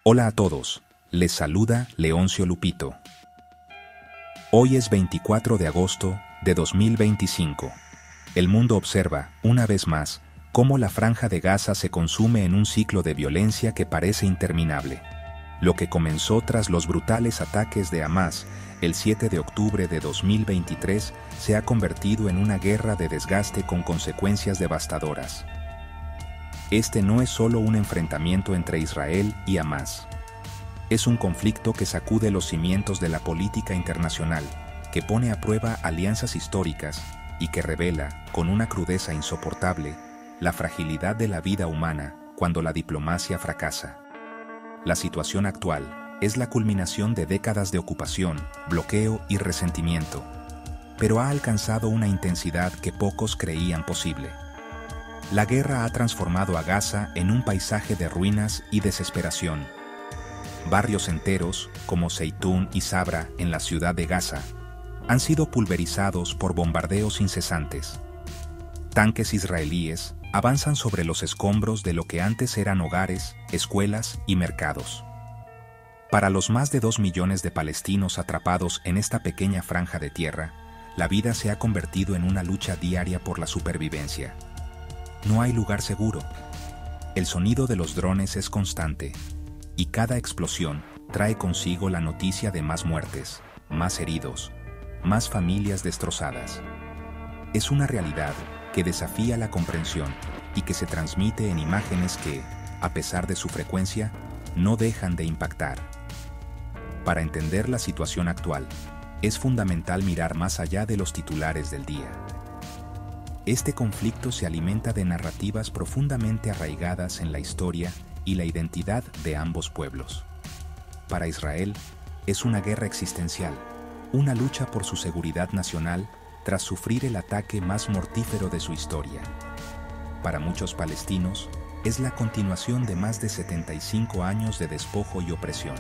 Hola a todos, les saluda Leoncio Lupito. Hoy es 24 de agosto de 2025. El mundo observa, una vez más, cómo la Franja de Gaza se consume en un ciclo de violencia que parece interminable. Lo que comenzó tras los brutales ataques de Hamás el 7 de octubre de 2023 se ha convertido en una guerra de desgaste con consecuencias devastadoras. Este no es solo un enfrentamiento entre Israel y Hamás. Es un conflicto que sacude los cimientos de la política internacional, que pone a prueba alianzas históricas y que revela, con una crudeza insoportable, la fragilidad de la vida humana cuando la diplomacia fracasa. La situación actual es la culminación de décadas de ocupación, bloqueo y resentimiento, pero ha alcanzado una intensidad que pocos creían posible. La guerra ha transformado a Gaza en un paisaje de ruinas y desesperación. Barrios enteros, como Zeitún y Sabra en la ciudad de Gaza, han sido pulverizados por bombardeos incesantes. Tanques israelíes avanzan sobre los escombros de lo que antes eran hogares, escuelas y mercados. Para los más de 2 millones de palestinos atrapados en esta pequeña franja de tierra, la vida se ha convertido en una lucha diaria por la supervivencia. No hay lugar seguro. El sonido de los drones es constante, y cada explosión trae consigo la noticia de más muertes, más heridos, más familias destrozadas. Es una realidad que desafía la comprensión y que se transmite en imágenes que, a pesar de su frecuencia, no dejan de impactar. Para entender la situación actual, es fundamental mirar más allá de los titulares del día. Este conflicto se alimenta de narrativas profundamente arraigadas en la historia y la identidad de ambos pueblos. Para Israel, es una guerra existencial, una lucha por su seguridad nacional tras sufrir el ataque más mortífero de su historia. Para muchos palestinos, es la continuación de más de 75 años de despojo y opresión,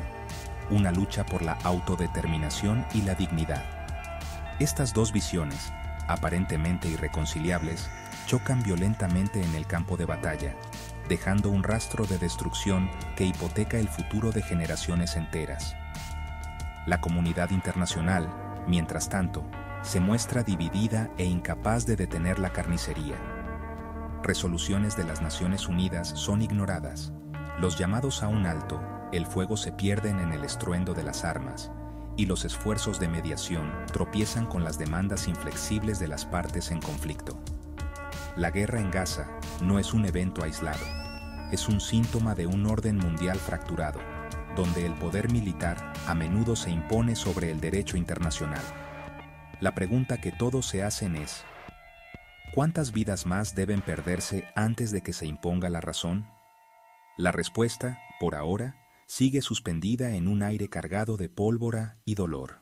una lucha por la autodeterminación y la dignidad. Estas dos visiones, aparentemente irreconciliables, chocan violentamente en el campo de batalla, dejando un rastro de destrucción que hipoteca el futuro de generaciones enteras. La comunidad internacional, mientras tanto, se muestra dividida e incapaz de detener la carnicería. Resoluciones de las Naciones Unidas son ignoradas. Los llamados a un alto, el fuego se pierden en el estruendo de las armas, y los esfuerzos de mediación tropiezan con las demandas inflexibles de las partes en conflicto. La guerra en Gaza no es un evento aislado, es un síntoma de un orden mundial fracturado, donde el poder militar a menudo se impone sobre el derecho internacional. La pregunta que todos se hacen es: ¿cuántas vidas más deben perderse antes de que se imponga la razón? La respuesta, por ahora, sigue suspendida en un aire cargado de pólvora y dolor.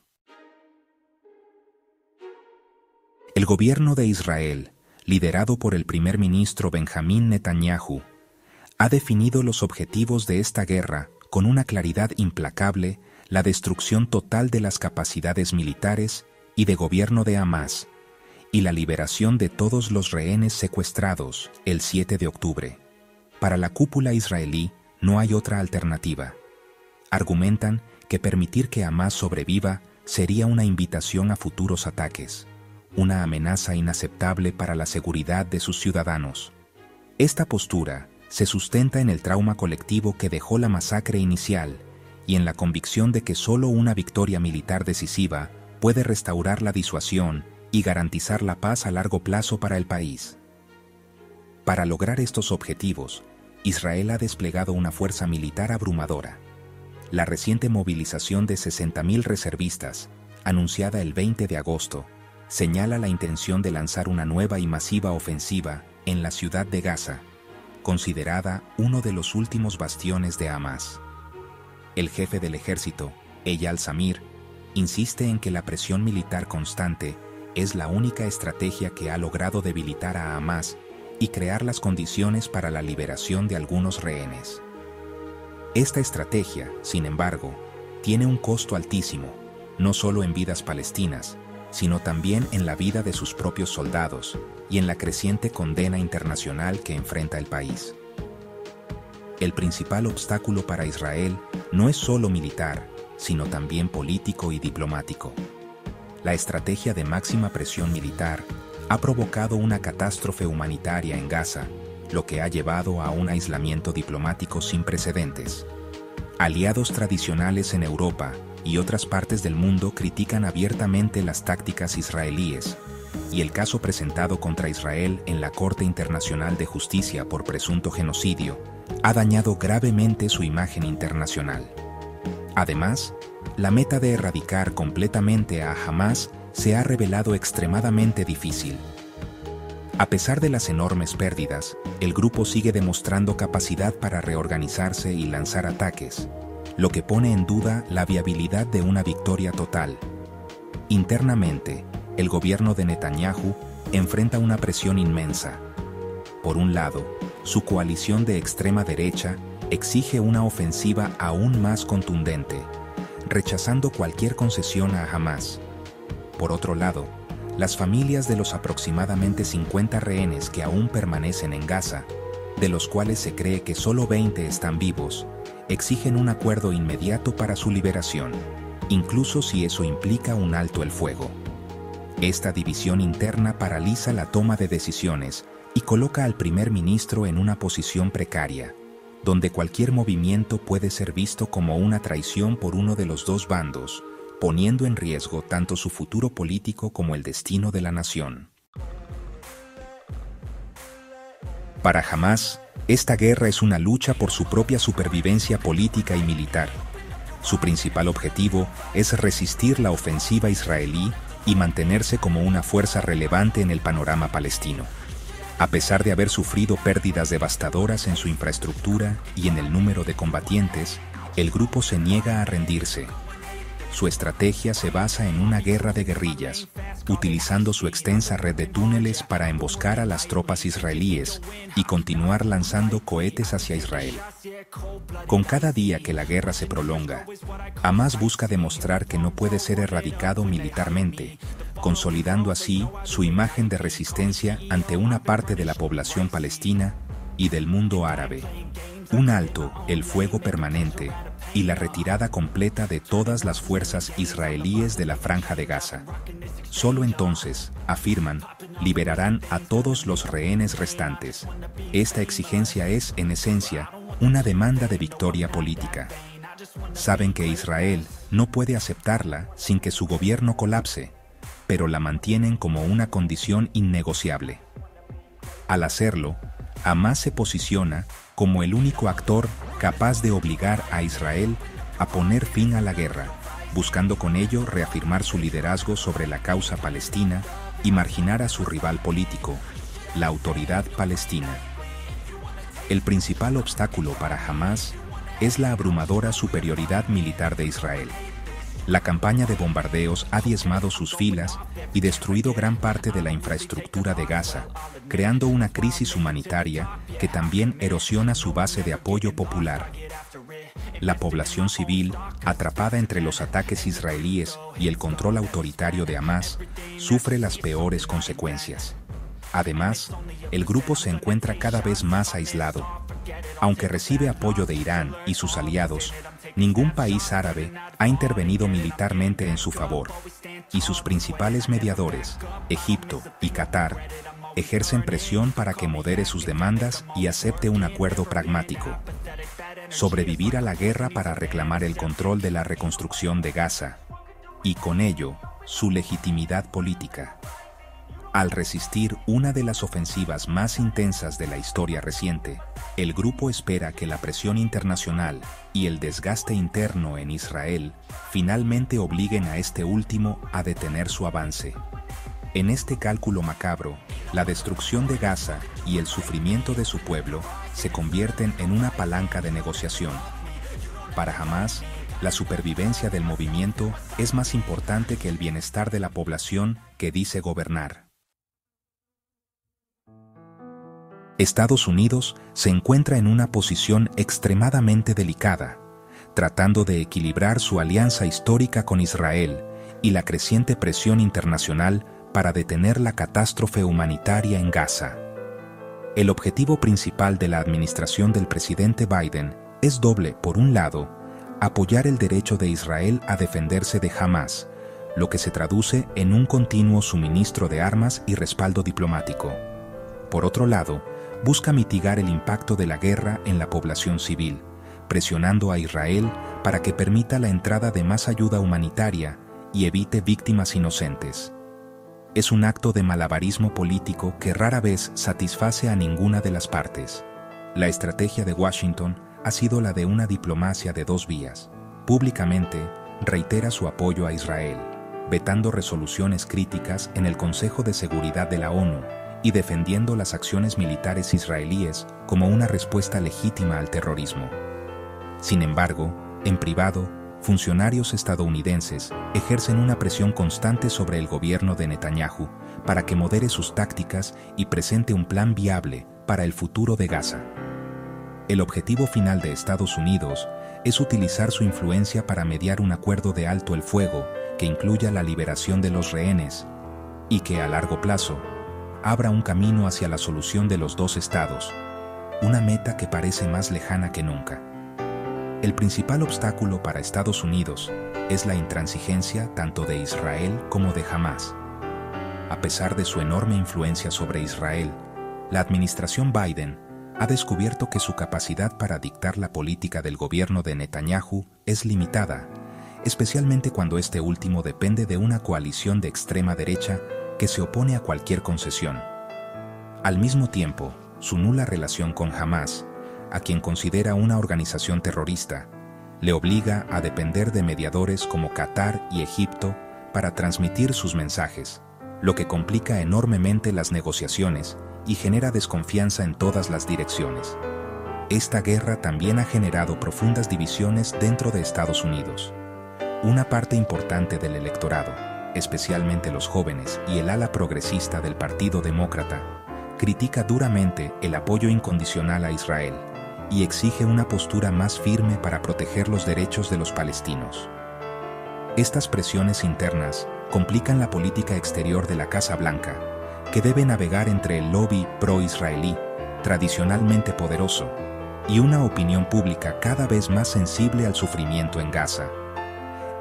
El gobierno de Israel, liderado por el primer ministro Benjamín Netanyahu, ha definido los objetivos de esta guerra con una claridad implacable: la destrucción total de las capacidades militares y de gobierno de Hamás, y la liberación de todos los rehenes secuestrados el 7 de octubre. Para la cúpula israelí no hay otra alternativa. Argumentan que permitir que Hamás sobreviva sería una invitación a futuros ataques, una amenaza inaceptable para la seguridad de sus ciudadanos. Esta postura se sustenta en el trauma colectivo que dejó la masacre inicial y en la convicción de que solo una victoria militar decisiva puede restaurar la disuasión y garantizar la paz a largo plazo para el país. Para lograr estos objetivos, Israel ha desplegado una fuerza militar abrumadora. La reciente movilización de 60.000 reservistas, anunciada el 20 de agosto, señala la intención de lanzar una nueva y masiva ofensiva en la ciudad de Gaza, considerada uno de los últimos bastiones de Hamás. El jefe del ejército, Eyal Zamir, insiste en que la presión militar constante es la única estrategia que ha logrado debilitar a Hamás y crear las condiciones para la liberación de algunos rehenes. Esta estrategia, sin embargo, tiene un costo altísimo, no solo en vidas palestinas, sino también en la vida de sus propios soldados y en la creciente condena internacional que enfrenta el país. el principal obstáculo para Israel no es solo militar, sino también político y diplomático. La estrategia de máxima presión militar ha provocado una catástrofe humanitaria en Gaza, lo que ha llevado a un aislamiento diplomático sin precedentes. Aliados tradicionales en Europa y otras partes del mundo critican abiertamente las tácticas israelíes, y el caso presentado contra Israel en la Corte Internacional de Justicia por presunto genocidio ha dañado gravemente su imagen internacional. Además, la meta de erradicar completamente a Hamás se ha revelado extremadamente difícil. A pesar de las enormes pérdidas, el grupo sigue demostrando capacidad para reorganizarse y lanzar ataques, lo que pone en duda la viabilidad de una victoria total. Internamente, el gobierno de Netanyahu enfrenta una presión inmensa. Por un lado, su coalición de extrema derecha exige una ofensiva aún más contundente, rechazando cualquier concesión a Hamás. Por otro lado, las familias de los aproximadamente 50 rehenes que aún permanecen en Gaza, de los cuales se cree que solo 20 están vivos, exigen un acuerdo inmediato para su liberación, incluso si eso implica un alto el fuego. Esta división interna paraliza la toma de decisiones y coloca al primer ministro en una posición precaria, donde cualquier movimiento puede ser visto como una traición por uno de los dos bandos, poniendo en riesgo tanto su futuro político como el destino de la nación. Para Hamás, esta guerra es una lucha por su propia supervivencia política y militar. Su principal objetivo es resistir la ofensiva israelí y mantenerse como una fuerza relevante en el panorama palestino. A pesar de haber sufrido pérdidas devastadoras en su infraestructura y en el número de combatientes, el grupo se niega a rendirse. Su estrategia se basa en una guerra de guerrillas, utilizando su extensa red de túneles para emboscar a las tropas israelíes y continuar lanzando cohetes hacia Israel. Con cada día que la guerra se prolonga, Hamás busca demostrar que no puede ser erradicado militarmente, consolidando así su imagen de resistencia ante una parte de la población palestina y del mundo árabe. Un alto el fuego permanente y la retirada completa de todas las fuerzas israelíes de la Franja de Gaza. Solo entonces, afirman, liberarán a todos los rehenes restantes. Esta exigencia es, en esencia, una demanda de victoria política. Saben que Israel no puede aceptarla sin que su gobierno colapse, pero la mantienen como una condición innegociable. Al hacerlo, Hamás se posiciona como el único actor capaz de obligar a Israel a poner fin a la guerra, buscando con ello reafirmar su liderazgo sobre la causa palestina y marginar a su rival político, la Autoridad Palestina. El principal obstáculo para Hamás es la abrumadora superioridad militar de Israel. La campaña de bombardeos ha diezmado sus filas y destruido gran parte de la infraestructura de Gaza, creando una crisis humanitaria que también erosiona su base de apoyo popular. La población civil, atrapada entre los ataques israelíes y el control autoritario de Hamás, sufre las peores consecuencias. Además, el grupo se encuentra cada vez más aislado. Aunque recibe apoyo de Irán y sus aliados, ningún país árabe ha intervenido militarmente en su favor, y sus principales mediadores, Egipto y Qatar, ejercen presión para que modere sus demandas y acepte un acuerdo pragmático. Sobrevivir a la guerra para reclamar el control de la reconstrucción de Gaza, y con ello, su legitimidad política. Al resistir una de las ofensivas más intensas de la historia reciente, el grupo espera que la presión internacional y el desgaste interno en Israel finalmente obliguen a este último a detener su avance. En este cálculo macabro, la destrucción de Gaza y el sufrimiento de su pueblo se convierten en una palanca de negociación. Para Hamás, la supervivencia del movimiento es más importante que el bienestar de la población que dice gobernar. Estados Unidos se encuentra en una posición extremadamente delicada, tratando de equilibrar su alianza histórica con Israel y la creciente presión internacional para detener la catástrofe humanitaria en Gaza. El objetivo principal de la administración del presidente Biden es doble. Por un lado, apoyar el derecho de Israel a defenderse de Hamás, lo que se traduce en un continuo suministro de armas y respaldo diplomático. Por otro lado, busca mitigar el impacto de la guerra en la población civil, presionando a Israel para que permita la entrada de más ayuda humanitaria y evite víctimas inocentes. Es un acto de malabarismo político que rara vez satisface a ninguna de las partes. La estrategia de Washington ha sido la de una diplomacia de dos vías. Públicamente, reitera su apoyo a Israel, vetando resoluciones críticas en el Consejo de Seguridad de la ONU y defendiendo las acciones militares israelíes como una respuesta legítima al terrorismo. Sin embargo, en privado, funcionarios estadounidenses ejercen una presión constante sobre el gobierno de Netanyahu para que modere sus tácticas y presente un plan viable para el futuro de Gaza. El objetivo final de Estados Unidos es utilizar su influencia para mediar un acuerdo de alto el fuego que incluya la liberación de los rehenes y que, a largo plazo, abra un camino hacia la solución de los dos estados, una meta que parece más lejana que nunca. El principal obstáculo para Estados Unidos es la intransigencia tanto de Israel como de Hamás. A pesar de su enorme influencia sobre Israel, la administración Biden ha descubierto que su capacidad para dictar la política del gobierno de Netanyahu es limitada, especialmente cuando este último depende de una coalición de extrema derecha que se opone a cualquier concesión. Al mismo tiempo, su nula relación con Hamás, a quien considera una organización terrorista, le obliga a depender de mediadores como Qatar y Egipto para transmitir sus mensajes, lo que complica enormemente las negociaciones y genera desconfianza en todas las direcciones. Esta guerra también ha generado profundas divisiones dentro de Estados Unidos. Una parte importante del electorado, especialmente los jóvenes y el ala progresista del Partido Demócrata, critica duramente el apoyo incondicional a Israel y exige una postura más firme para proteger los derechos de los palestinos. Estas presiones internas complican la política exterior de la Casa Blanca, que debe navegar entre el lobby pro-israelí, tradicionalmente poderoso, y una opinión pública cada vez más sensible al sufrimiento en Gaza.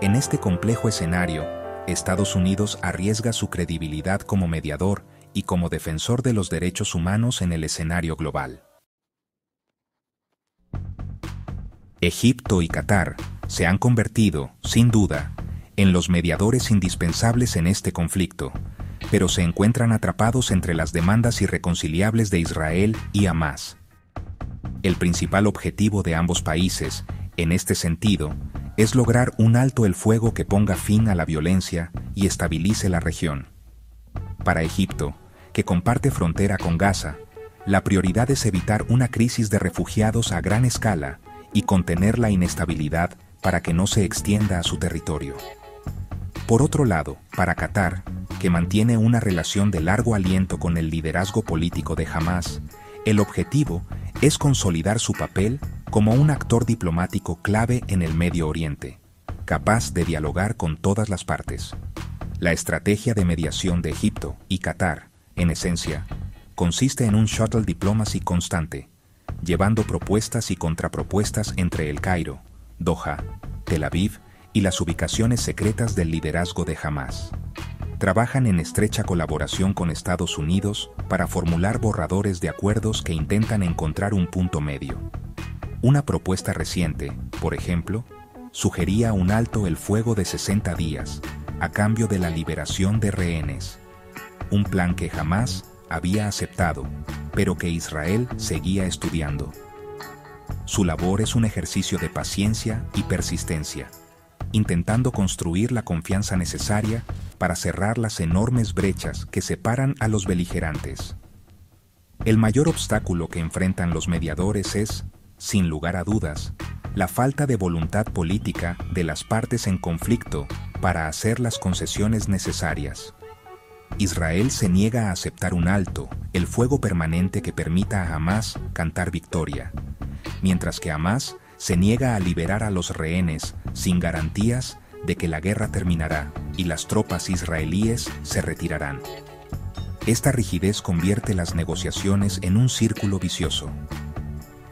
En este complejo escenario, Estados Unidos arriesga su credibilidad como mediador y como defensor de los derechos humanos en el escenario global. Egipto y Qatar se han convertido, sin duda, en los mediadores indispensables en este conflicto, pero se encuentran atrapados entre las demandas irreconciliables de Israel y Hamás. El principal objetivo de ambos países, en este sentido, es lograr un alto el fuego que ponga fin a la violencia y estabilice la región. Para Egipto, que comparte frontera con Gaza, la prioridad es evitar una crisis de refugiados a gran escala y contener la inestabilidad para que no se extienda a su territorio. Por otro lado, para Qatar, que mantiene una relación de largo aliento con el liderazgo político de Hamás, el objetivo es consolidar su papel como un actor diplomático clave en el Medio Oriente, capaz de dialogar con todas las partes. La estrategia de mediación de Egipto y Qatar, en esencia, consiste en un shuttle diplomacy constante, llevando propuestas y contrapropuestas entre El Cairo, Doha, Tel Aviv y las ubicaciones secretas del liderazgo de Hamás. Trabajan en estrecha colaboración con Estados Unidos para formular borradores de acuerdos que intentan encontrar un punto medio. Una propuesta reciente, por ejemplo, sugería un alto el fuego de 60 días, a cambio de la liberación de rehenes. Un plan que Hamás había aceptado, pero que Israel seguía estudiando. Su labor es un ejercicio de paciencia y persistencia, intentando construir la confianza necesaria para cerrar las enormes brechas que separan a los beligerantes. El mayor obstáculo que enfrentan los mediadores es, sin lugar a dudas, la falta de voluntad política de las partes en conflicto para hacer las concesiones necesarias. Israel se niega a aceptar un alto, el fuego permanente que permita a Hamás cantar victoria, mientras que Hamás se niega a liberar a los rehenes sin garantías de que la guerra terminará y las tropas israelíes se retirarán. Esta rigidez convierte las negociaciones en un círculo vicioso.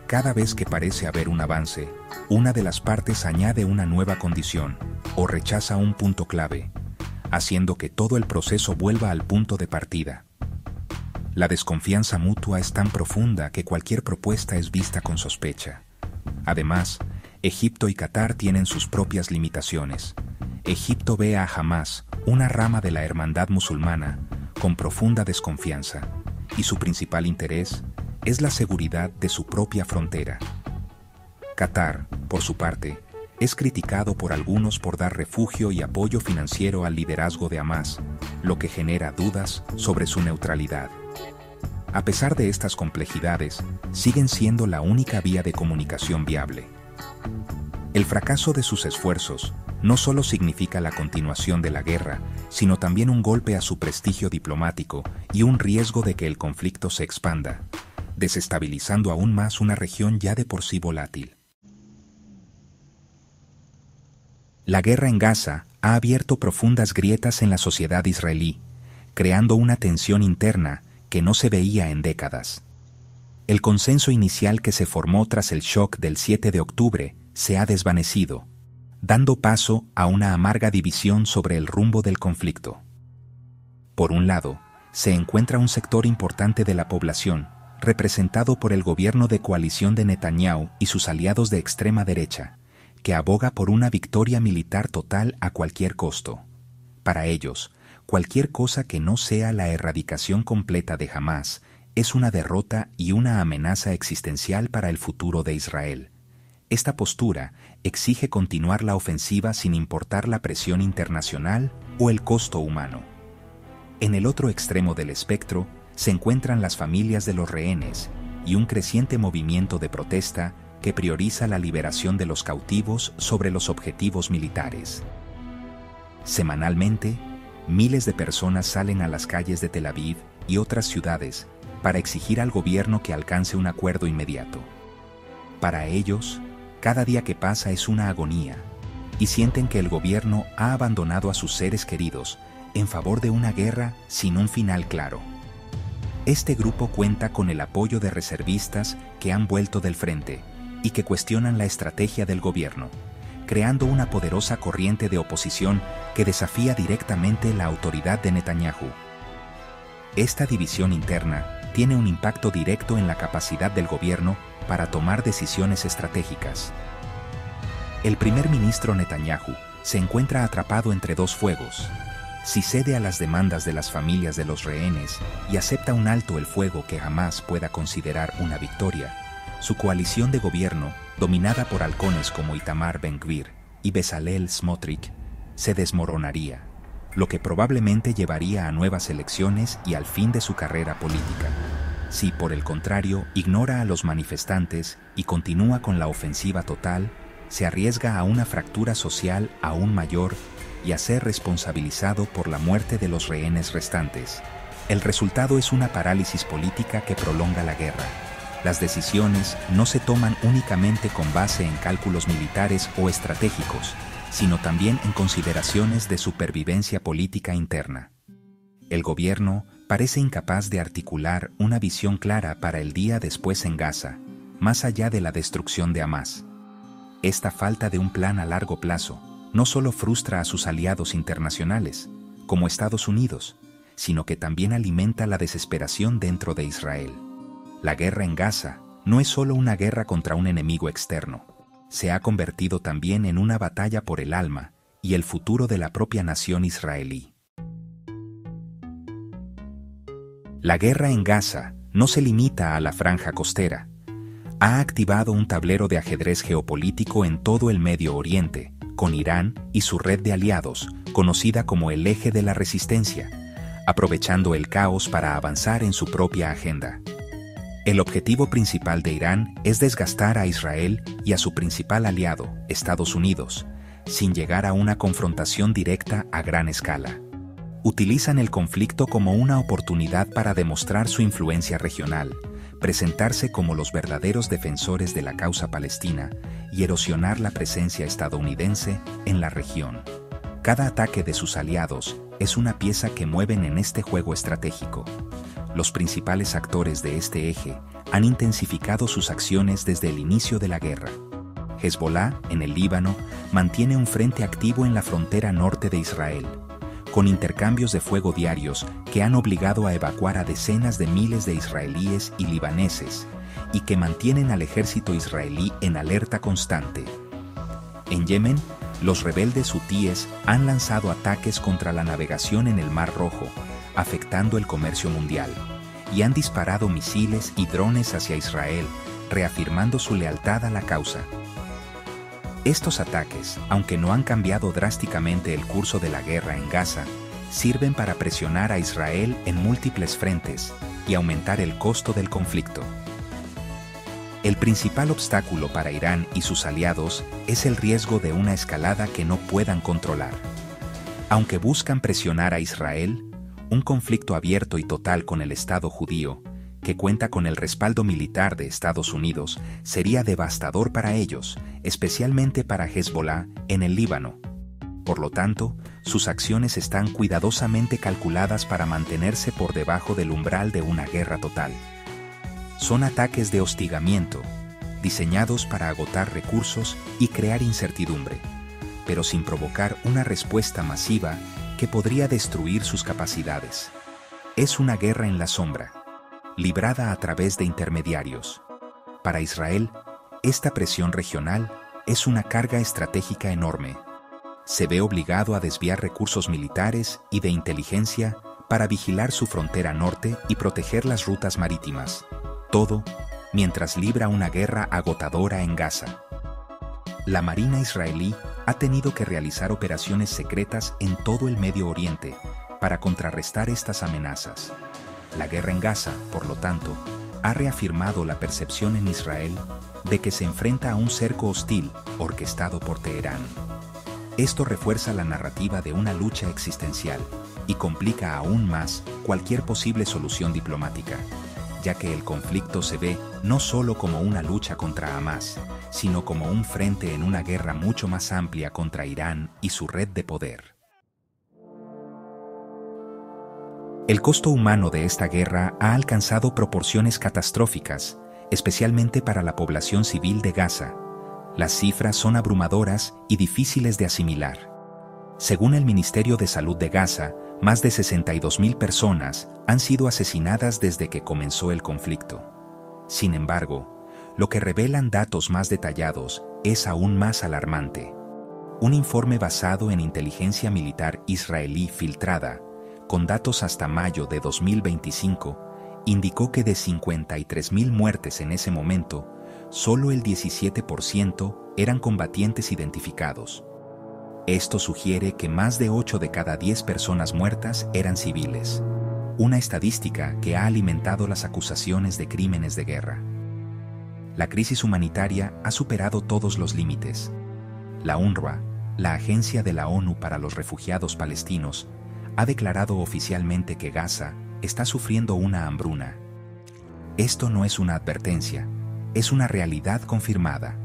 Cada vez que parece haber un avance, una de las partes añade una nueva condición o rechaza un punto clave, haciendo que todo el proceso vuelva al punto de partida. La desconfianza mutua es tan profunda que cualquier propuesta es vista con sospecha. Además, Egipto y Qatar tienen sus propias limitaciones. Egipto ve a Hamás, una rama de la hermandad musulmana, con profunda desconfianza, y su principal interés es la seguridad de su propia frontera. Qatar, por su parte, es criticado por algunos por dar refugio y apoyo financiero al liderazgo de Hamás, lo que genera dudas sobre su neutralidad. A pesar de estas complejidades, siguen siendo la única vía de comunicación viable. El fracaso de sus esfuerzos no solo significa la continuación de la guerra, sino también un golpe a su prestigio diplomático y un riesgo de que el conflicto se expanda, desestabilizando aún más una región ya de por sí volátil. La guerra en Gaza ha abierto profundas grietas en la sociedad israelí, creando una tensión interna que no se veía en décadas. El consenso inicial que se formó tras el shock del 7 de octubre se ha desvanecido, dando paso a una amarga división sobre el rumbo del conflicto. Por un lado, se encuentra un sector importante de la población, representado por el gobierno de coalición de Netanyahu y sus aliados de extrema derecha, que aboga por una victoria militar total a cualquier costo. Para ellos, cualquier cosa que no sea la erradicación completa de Hamás es una derrota y una amenaza existencial para el futuro de Israel. Esta postura exige continuar la ofensiva sin importar la presión internacional o el costo humano. En el otro extremo del espectro se encuentran las familias de los rehenes y un creciente movimiento de protesta que prioriza la liberación de los cautivos sobre los objetivos militares. Semanalmente, miles de personas salen a las calles de Tel Aviv y otras ciudades para exigir al gobierno que alcance un acuerdo inmediato. Para ellos, cada día que pasa es una agonía, y sienten que el gobierno ha abandonado a sus seres queridos en favor de una guerra sin un final claro. Este grupo cuenta con el apoyo de reservistas que han vuelto del frente y que cuestionan la estrategia del gobierno, creando una poderosa corriente de oposición que desafía directamente la autoridad de Netanyahu. Esta división interna tiene un impacto directo en la capacidad del gobierno para tomar decisiones estratégicas. El primer ministro Netanyahu se encuentra atrapado entre dos fuegos. Si cede a las demandas de las familias de los rehenes y acepta un alto el fuego que jamás pueda considerar una victoria, su coalición de gobierno, dominada por halcones como Itamar Ben-Gvir y Bezalel Smotrich, se desmoronaría, lo que probablemente llevaría a nuevas elecciones y al fin de su carrera política. Si, por el contrario, ignora a los manifestantes y continúa con la ofensiva total, se arriesga a una fractura social aún mayor y a ser responsabilizado por la muerte de los rehenes restantes. El resultado es una parálisis política que prolonga la guerra. Las decisiones no se toman únicamente con base en cálculos militares o estratégicos, sino también en consideraciones de supervivencia política interna. El gobierno parece incapaz de articular una visión clara para el día después en Gaza, más allá de la destrucción de Hamás. Esta falta de un plan a largo plazo no solo frustra a sus aliados internacionales, como Estados Unidos, sino que también alimenta la desesperación dentro de Israel. La guerra en Gaza no es solo una guerra contra un enemigo externo, se ha convertido también en una batalla por el alma y el futuro de la propia nación israelí. La guerra en Gaza no se limita a la franja costera. Ha activado un tablero de ajedrez geopolítico en todo el Medio Oriente, con Irán y su red de aliados, conocida como el Eje de la Resistencia, aprovechando el caos para avanzar en su propia agenda. El objetivo principal de Irán es desgastar a Israel y a su principal aliado, Estados Unidos, sin llegar a una confrontación directa a gran escala. Utilizan el conflicto como una oportunidad para demostrar su influencia regional, presentarse como los verdaderos defensores de la causa palestina y erosionar la presencia estadounidense en la región. Cada ataque de sus aliados es una pieza que mueven en este juego estratégico. Los principales actores de este eje han intensificado sus acciones desde el inicio de la guerra. Hezbolá, en el Líbano, mantiene un frente activo en la frontera norte de Israel, con intercambios de fuego diarios que han obligado a evacuar a decenas de miles de israelíes y libaneses, y que mantienen al ejército israelí en alerta constante. En Yemen, los rebeldes hutíes han lanzado ataques contra la navegación en el Mar Rojo, afectando el comercio mundial, y han disparado misiles y drones hacia Israel, reafirmando su lealtad a la causa. Estos ataques, aunque no han cambiado drásticamente el curso de la guerra en Gaza, sirven para presionar a Israel en múltiples frentes y aumentar el costo del conflicto. El principal obstáculo para Irán y sus aliados es el riesgo de una escalada que no puedan controlar. Aunque buscan presionar a Israel, un conflicto abierto y total con el Estado judío, que cuenta con el respaldo militar de Estados Unidos, sería devastador para ellos, especialmente para Hezbolá en el Líbano. Por lo tanto, sus acciones están cuidadosamente calculadas para mantenerse por debajo del umbral de una guerra total. Son ataques de hostigamiento, diseñados para agotar recursos y crear incertidumbre, pero sin provocar una respuesta masiva que podría destruir sus capacidades. Es una guerra en la sombra, librada a través de intermediarios. Para Israel, esta presión regional es una carga estratégica enorme. Se ve obligado a desviar recursos militares y de inteligencia para vigilar su frontera norte y proteger las rutas marítimas. Todo mientras libra una guerra agotadora en Gaza. La Marina israelí ha tenido que realizar operaciones secretas en todo el Medio Oriente para contrarrestar estas amenazas. La guerra en Gaza, por lo tanto, ha reafirmado la percepción en Israel de que se enfrenta a un cerco hostil orquestado por Teherán. Esto refuerza la narrativa de una lucha existencial y complica aún más cualquier posible solución diplomática, ya que el conflicto se ve no solo como una lucha contra Hamás, sino como un frente en una guerra mucho más amplia contra Irán y su red de poder. El costo humano de esta guerra ha alcanzado proporciones catastróficas, especialmente para la población civil de Gaza. Las cifras son abrumadoras y difíciles de asimilar. Según el Ministerio de Salud de Gaza, más de 62.000 personas han sido asesinadas desde que comenzó el conflicto. Sin embargo, lo que revelan datos más detallados es aún más alarmante. Un informe basado en inteligencia militar israelí filtrada, con datos hasta mayo de 2025, indicó que de 53.000 muertes en ese momento, solo el 17% eran combatientes identificados. Esto sugiere que más de 8 de cada 10 personas muertas eran civiles, una estadística que ha alimentado las acusaciones de crímenes de guerra. La crisis humanitaria ha superado todos los límites. La UNRWA, la Agencia de la ONU para los Refugiados Palestinos, ha declarado oficialmente que Gaza está sufriendo una hambruna. Esto no es una advertencia, es una realidad confirmada.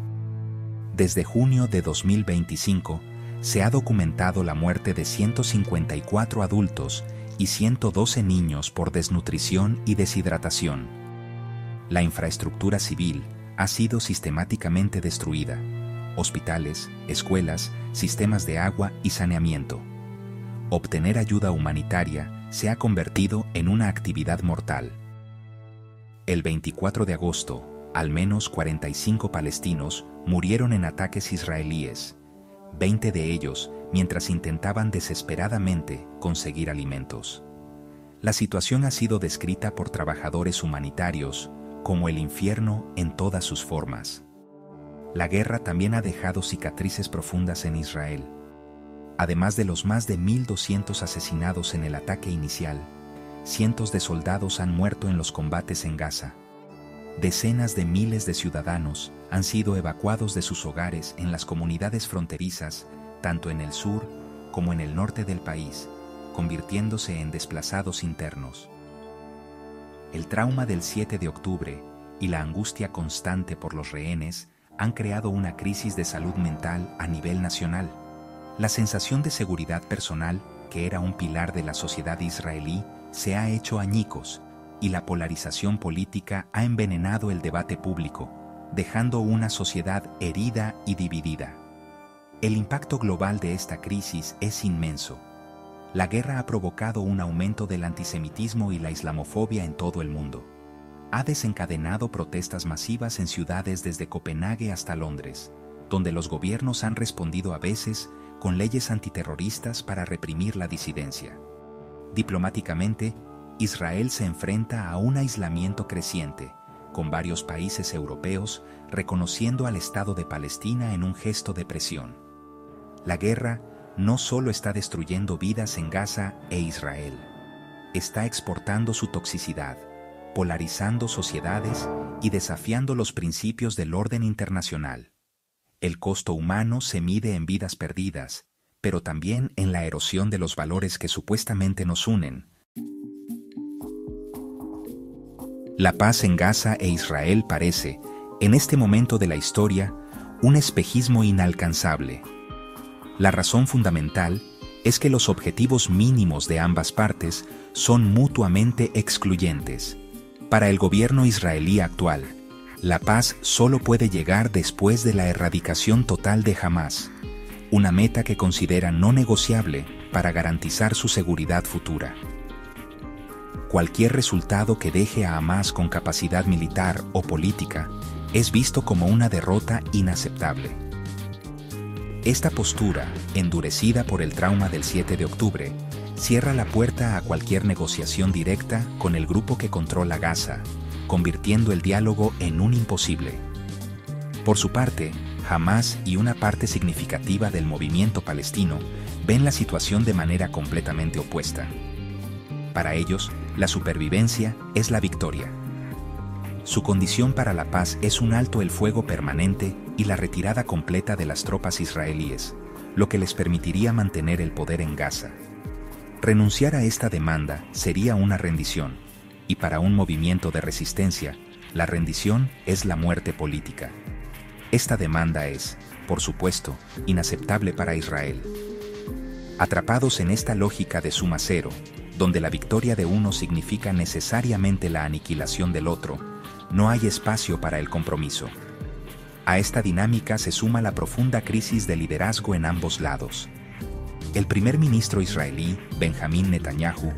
Desde junio de 2025, se ha documentado la muerte de 154 adultos y 112 niños por desnutrición y deshidratación. La infraestructura civil ha sido sistemáticamente destruida: hospitales, escuelas, sistemas de agua y saneamiento. Obtener ayuda humanitaria se ha convertido en una actividad mortal. El 24 de agosto, al menos 45 palestinos murieron en ataques israelíes, 20 de ellos mientras intentaban desesperadamente conseguir alimentos. La situación ha sido descrita por trabajadores humanitarios como el infierno en todas sus formas. La guerra también ha dejado cicatrices profundas en Israel. Además de los más de 1.200 asesinados en el ataque inicial, cientos de soldados han muerto en los combates en Gaza. Decenas de miles de ciudadanos han sido evacuados de sus hogares en las comunidades fronterizas, tanto en el sur como en el norte del país, convirtiéndose en desplazados internos. El trauma del 7 de octubre y la angustia constante por los rehenes han creado una crisis de salud mental a nivel nacional. La sensación de seguridad personal que era un pilar de la sociedad israelí, se ha hecho añicos, y la polarización política ha envenenado el debate público, dejando una sociedad herida y dividida. El impacto global de esta crisis es inmenso. La guerra ha provocado un aumento del antisemitismo y la islamofobia en todo el mundo. Ha desencadenado protestas masivas en ciudades desde Copenhague hasta Londres, donde los gobiernos han respondido a veces con leyes antiterroristas para reprimir la disidencia. Diplomáticamente, Israel se enfrenta a un aislamiento creciente, con varios países europeos reconociendo al Estado de Palestina en un gesto de presión. La guerra no solo está destruyendo vidas en Gaza e Israel, está exportando su toxicidad, polarizando sociedades y desafiando los principios del orden internacional. El costo humano se mide en vidas perdidas, pero también en la erosión de los valores que supuestamente nos unen. La paz en Gaza e Israel parece, en este momento de la historia, un espejismo inalcanzable. La razón fundamental es que los objetivos mínimos de ambas partes son mutuamente excluyentes. Para el gobierno israelí actual, la paz solo puede llegar después de la erradicación total de Hamás, una meta que considera no negociable para garantizar su seguridad futura. Cualquier resultado que deje a Hamás con capacidad militar o política es visto como una derrota inaceptable. Esta postura, endurecida por el trauma del 7 de octubre, cierra la puerta a cualquier negociación directa con el grupo que controla Gaza, convirtiendo el diálogo en un imposible. Por su parte, Hamás y una parte significativa del movimiento palestino ven la situación de manera completamente opuesta. Para ellos, la supervivencia es la victoria. Su condición para la paz es un alto el fuego permanente y la retirada completa de las tropas israelíes, lo que les permitiría mantener el poder en Gaza. Renunciar a esta demanda sería una rendición, y para un movimiento de resistencia, la rendición es la muerte política. Esta demanda es, por supuesto, inaceptable para Israel. Atrapados en esta lógica de suma cero, donde la victoria de uno significa necesariamente la aniquilación del otro, no hay espacio para el compromiso. A esta dinámica se suma la profunda crisis de liderazgo en ambos lados. El primer ministro israelí, Benjamín Netanyahu,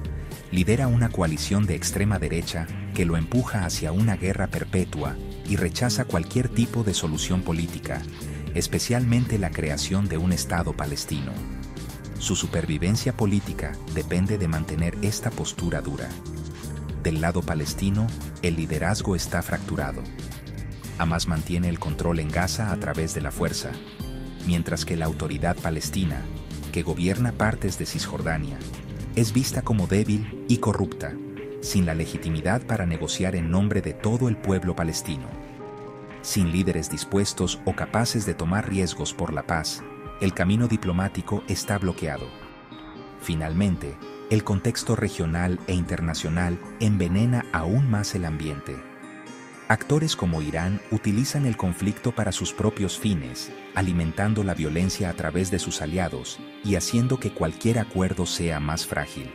lidera una coalición de extrema derecha que lo empuja hacia una guerra perpetua y rechaza cualquier tipo de solución política, especialmente la creación de un Estado palestino. Su supervivencia política depende de mantener esta postura dura. Del lado palestino, el liderazgo está fracturado. Hamás mantiene el control en Gaza a través de la fuerza, mientras que la autoridad palestina, que gobierna partes de Cisjordania, es vista como débil y corrupta, sin la legitimidad para negociar en nombre de todo el pueblo palestino. Sin líderes dispuestos o capaces de tomar riesgos por la paz, el camino diplomático está bloqueado. Finalmente, el contexto regional e internacional envenena aún más el ambiente. Actores como Irán utilizan el conflicto para sus propios fines, alimentando la violencia a través de sus aliados y haciendo que cualquier acuerdo sea más frágil.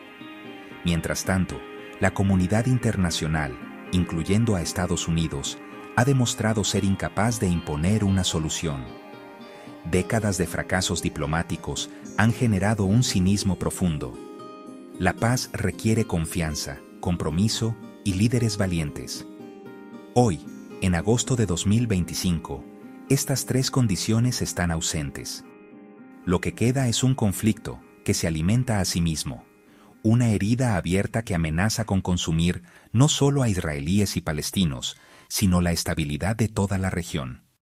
Mientras tanto, la comunidad internacional, incluyendo a Estados Unidos, ha demostrado ser incapaz de imponer una solución. Décadas de fracasos diplomáticos han generado un cinismo profundo. La paz requiere confianza, compromiso y líderes valientes. Hoy, en agosto de 2025, estas tres condiciones están ausentes. Lo que queda es un conflicto que se alimenta a sí mismo, una herida abierta que amenaza con consumir no solo a israelíes y palestinos, sino la estabilidad de toda la región.